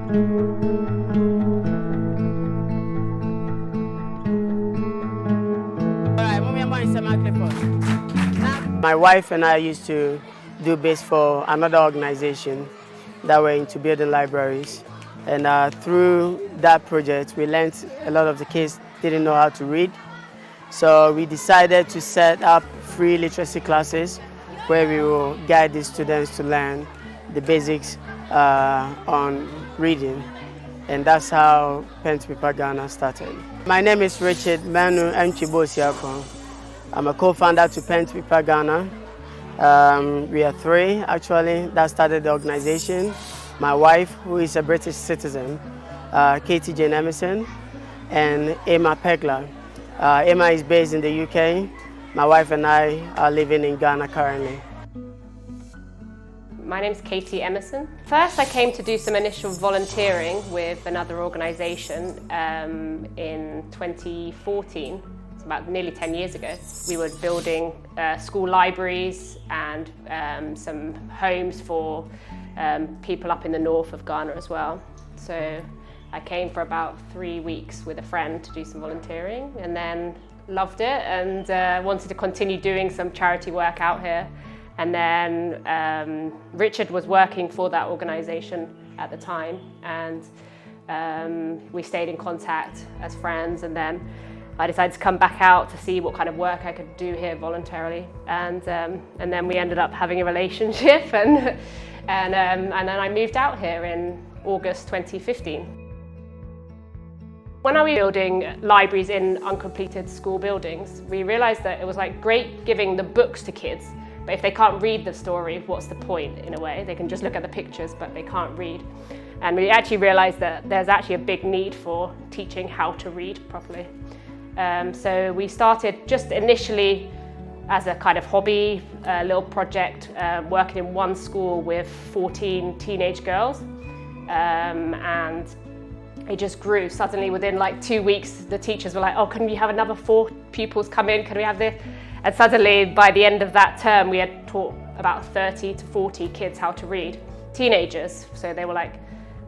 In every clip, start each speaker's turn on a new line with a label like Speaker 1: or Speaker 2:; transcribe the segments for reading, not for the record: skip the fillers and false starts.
Speaker 1: My wife and I used to do base for another organization that were into building libraries. And through that project, we learned a lot of the kids didn't know how to read. So we decided to set up free literacy classes where we will guide the students to learn the basics on reading. And that's how Pen to Paper Ghana started. My name is Richard Manu Mchibosiakon. I'm a co-founder to Pen to Paper Ghana. We are three actually that started the organization. My wife, who is a British citizen, Katie Jane Emerson, and Emma Pegler. Emma is based in the UK. My wife and I are living in Ghana currently.
Speaker 2: My name's Katie Emerson. First I came to do some initial volunteering with another organisation in 2014. It's about nearly 10 years ago. We were building school libraries and some homes for people up in the north of Ghana as well. So I came for about 3 weeks with a friend to do some volunteering and then loved it and wanted to continue doing some charity work out here. And then Richard was working for that organisation at the time and we stayed in contact as friends, and then I decided to come back out to see what kind of work I could do here voluntarily, and then we ended up having a relationship, and then I moved out here in August 2015. When I was building libraries in uncompleted school buildings, we realised that it was like great giving the books to kids, but if they can't read the story, what's the point in a way? They can just look at the pictures, but they can't read. And we actually realised that there's actually a big need for teaching how to read properly. So we started just initially as a kind of hobby, little project, working in one school with 14 teenage girls. And it just grew. Suddenly within like 2 weeks, the teachers were like, oh, can we have another 4 pupils come in? Can we have this? And suddenly by the end of that term, we had taught about 30 to 40 kids how to read, teenagers. So they were like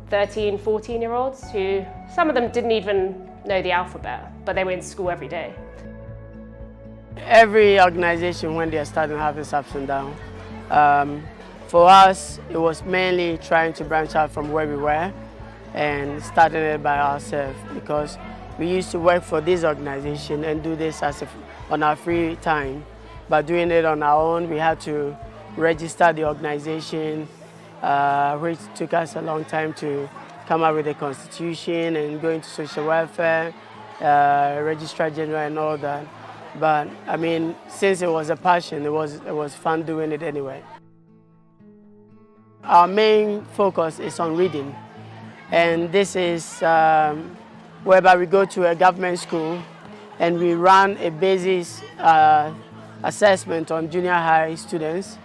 Speaker 2: 13, 14-year-olds who, some of them didn't even know the alphabet, but they were in school every day.
Speaker 1: Every organization, when they're starting, have its ups and downs. For us, it was mainly trying to branch out from where we were and starting it by ourselves, because we used to work for this organization and do this on our free time. But doing it on our own, we had to register the organization, which took us a long time to come up with a constitution and go into social welfare, registrar general and all that. But I mean, since it was a passion, it was fun doing it anyway. Our main focus is on reading, and this is whereby we go to a government school and we run a basis assessment on junior high students,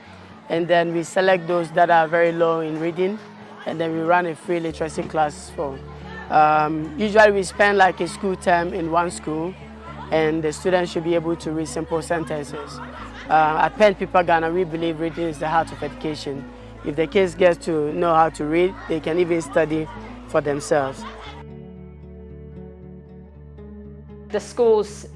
Speaker 1: and then we select those that are very low in reading, and then we run a free literacy class for. Usually we spend like a school term in one school, and the students should be able to read simple sentences. At Pen to Paper Ghana, we believe reading is the heart of education. If the kids get to know how to read, they can even study for themselves.
Speaker 2: The schools,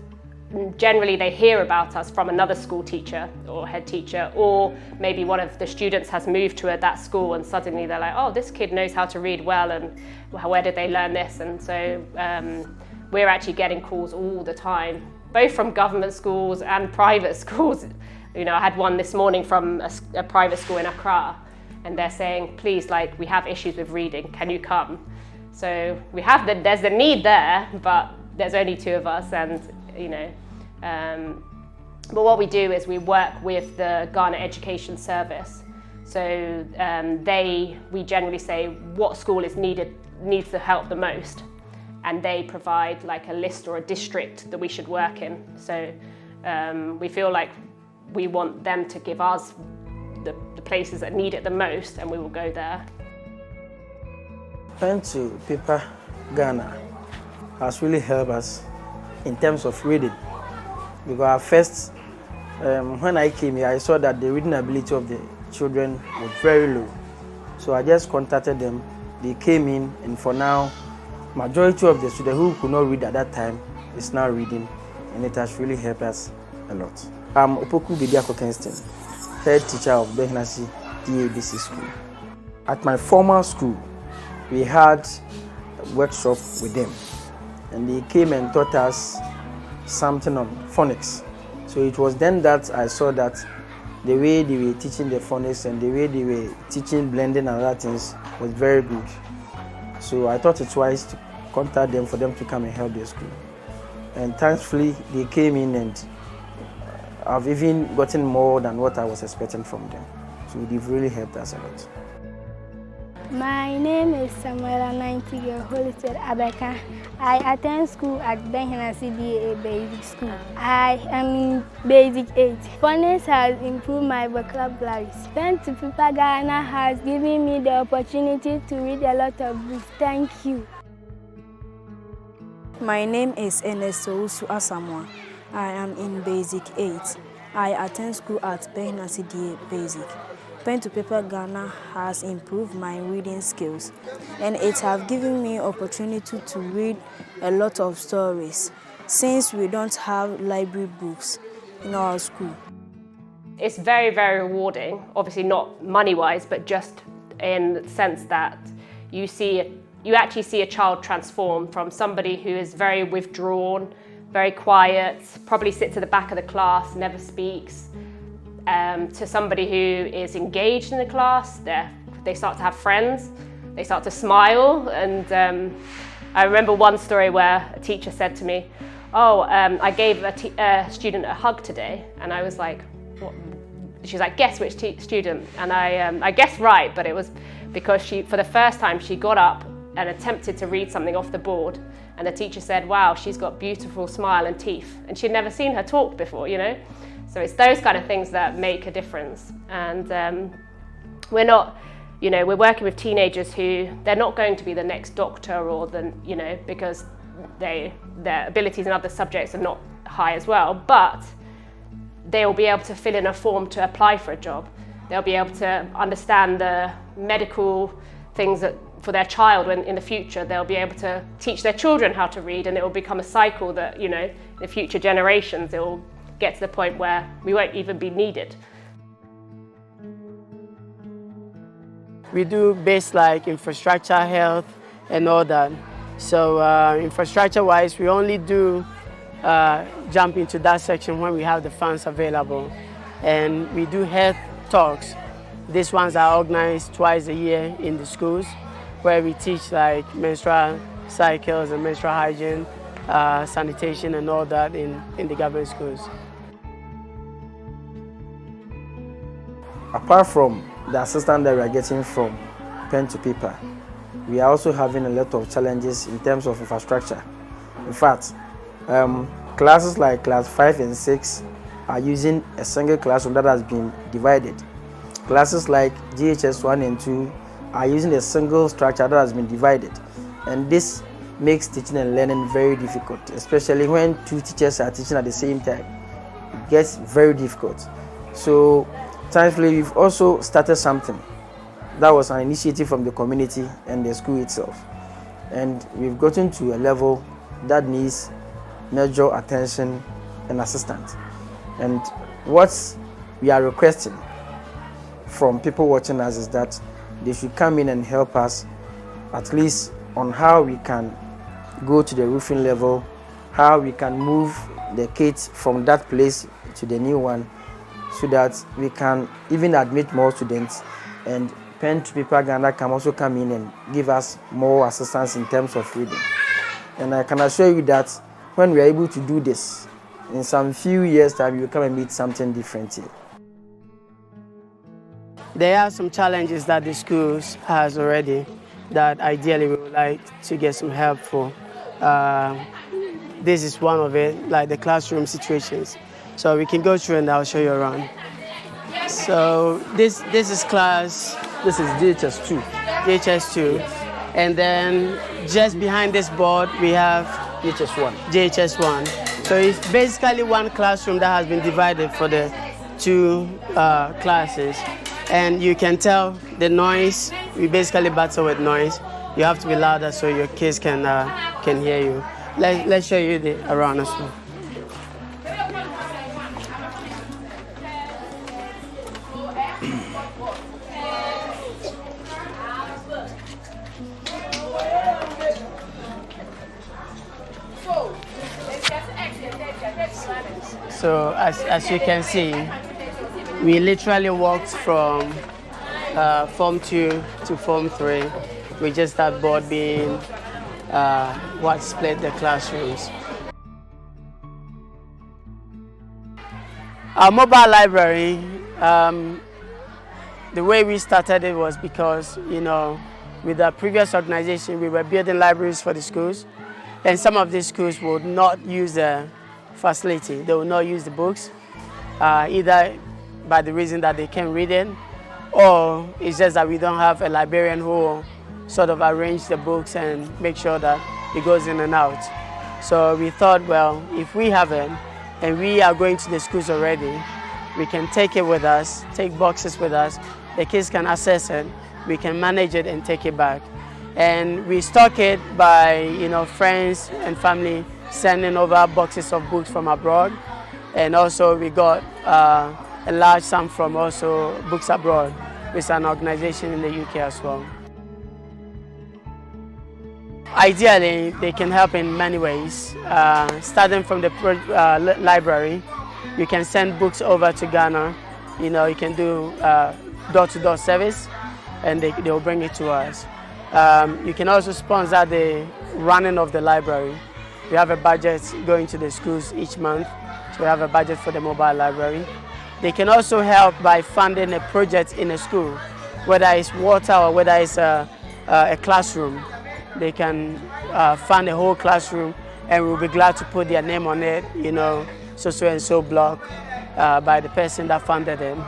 Speaker 2: generally they hear about us from another school teacher or head teacher, or maybe one of the students has moved to that school and suddenly they're like, oh, this kid knows how to read well, and where did they learn this? And so we're actually getting calls all the time, both from government schools and private schools. You know, I had one this morning from a private school in Accra, and they're saying, please, like, we have issues with reading, can you come? So there's the need there, but there's only 2 of us, and you know, but what we do is we work with the Ghana Education Service. So we generally say what school needs the help the most, and they provide like a list or a district that we should work in. So we feel like we want them to give us the places that need it the most, and we will go there.
Speaker 3: Pen to Paper Ghana has really helped us in terms of reading, because at first, when I came here, I saw that the reading ability of the children was very low. So I just contacted them they came in, and for now, majority of the students who could not read at that time is now reading, and it has really helped us a lot. I'm Opoku Bidiako Kenston, head teacher of Benhnasi DABC School. At my former school, we had a workshop with them, and they came and taught us something on phonics. So it was then that I saw that the way they were teaching the phonics and the way they were teaching blending and other things was very good. So I thought it wise to contact them for them to come and help their school. And thankfully, they came in, and I've even gotten more than what I was expecting from them. So they've really helped us a lot.
Speaker 4: My name is Samuela Nightingale Holisted Abeka. I attend school at Benhnasi DA Basic School. I am in Basic 8. Phonics has improved my vocabularies. Pen to Paper Ghana has given me the opportunity to read a lot of books. Thank you.
Speaker 5: My name is Ernesto Usu Asamoah. I am in Basic 8. I attend school at Benhnasi DA Basic. Pen to Paper Ghana has improved my reading skills, and it has given me opportunity to read a lot of stories since we don't have library books in our school.
Speaker 2: It's very, very rewarding, obviously not money-wise, but just in the sense that you actually see a child transform from somebody who is very withdrawn, very quiet, probably sits at the back of the class, never speaks, to somebody who is engaged in the class. They start to have friends, they start to smile. And I remember one story where a teacher said to me, I gave a student a hug today. And I was like, what? She was like, guess which student? And I guessed right, but it was because for the first time, she got up and attempted to read something off the board. And the teacher said, wow, she's got beautiful smile and teeth. And she'd never seen her talk before, you know? So it's those kind of things that make a difference. And we're not, we're working with teenagers who, they're not going to be the next doctor or because their abilities in other subjects are not high as well, but they'll be able to fill in a form to apply for a job. They'll be able to understand the medical things that for their child when in the future they'll be able to teach their children how to read, and it will become a cycle that, in the future generations, it will get to the point where we won't even be needed.
Speaker 1: We do base like infrastructure, health, and all that. So infrastructure-wise, we only do jump into that section when we have the funds available. And we do health talks. These ones are organized twice a year in the schools, where we teach like menstrual cycles and menstrual hygiene, sanitation and all that in the government schools.
Speaker 3: Apart from the assistance that we are getting from pen to paper, we are also having a lot of challenges in terms of infrastructure. In fact, classes like class 5 and 6 are using a single classroom that has been divided. Classes like GHS 1 and 2 are using a single structure that has been divided. And this makes teaching and learning very difficult, especially when two teachers are teaching at the same time. It gets very difficult. So thankfully, we've also started something. That was an initiative from the community and the school itself. And we've gotten to a level that needs major attention and assistance. And what we are requesting from people watching us is that they should come in and help us, at least on how we can go to the roofing level, how we can move the kids from that place to the new one, so that we can even admit more students, and Pen to Paper Ghana can also come in and give us more assistance in terms of reading. And I can assure you that when we are able to do this, in some few years' time, you will come and meet something different here.
Speaker 1: There are some challenges that the schools has already that ideally we would like to get some help for. This is one of it, like the classroom situations. So we can go through and I'll show you around. So this is class.
Speaker 3: This is JHS2.
Speaker 1: JHS2.
Speaker 3: Yes.
Speaker 1: And then just behind this board we have
Speaker 3: JHS1.
Speaker 1: JHS1. So it's basically one classroom that has been divided for the two classes. And you can tell the noise we basically battle with noise. You have to be louder so your kids can hear you. Let's show you the around as well. So as you can see, we literally walked from Form 2 to Form 3. We just that board being what split the classrooms. Our mobile library, the way we started it was because, with the previous organization, we were building libraries for the schools, and some of these schools would not use the facility. They will not use the books, either by the reason that they can't read it, or it's just that we don't have a librarian who will sort of arrange the books and make sure that it goes in and out. So we thought, well, if we have it and we are going to the schools already, we can take it with us, take boxes with us, the kids can access it, we can manage it and take it back. And we stock it by, friends and family sending over boxes of books from abroad. And also we got a large sum from also Books Abroad, which is an organization in the UK as well. Ideally, they can help in many ways. Starting from the library, you can send books over to Ghana. You can do door-to-door service, and they will bring it to us. You can also sponsor the running of the library. We have a budget going to the schools each month, so we have a budget for the mobile library. They can also help by funding a project in a school, whether it's water or whether it's a classroom. They can fund a whole classroom, and we'll be glad to put their name on it, so and so block by the person that funded it.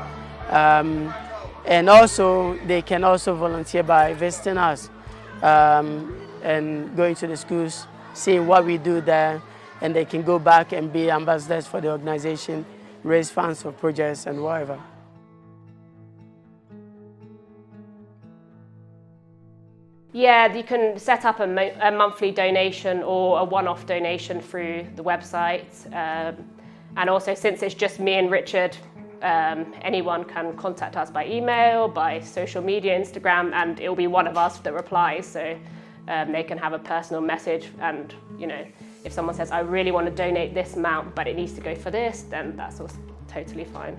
Speaker 1: And also, they can also volunteer by visiting us and going to the schools, seeing what we do there, and they can go back and be ambassadors for the organization, raise funds for projects and whatever.
Speaker 2: Yeah, you can set up a monthly donation or a one-off donation through the website. And also, since it's just me and Richard, anyone can contact us by email, by social media, Instagram, and it'll be one of us that replies. So they can have a personal message, and if someone says, I really want to donate this amount, but it needs to go for this, then that's also totally fine.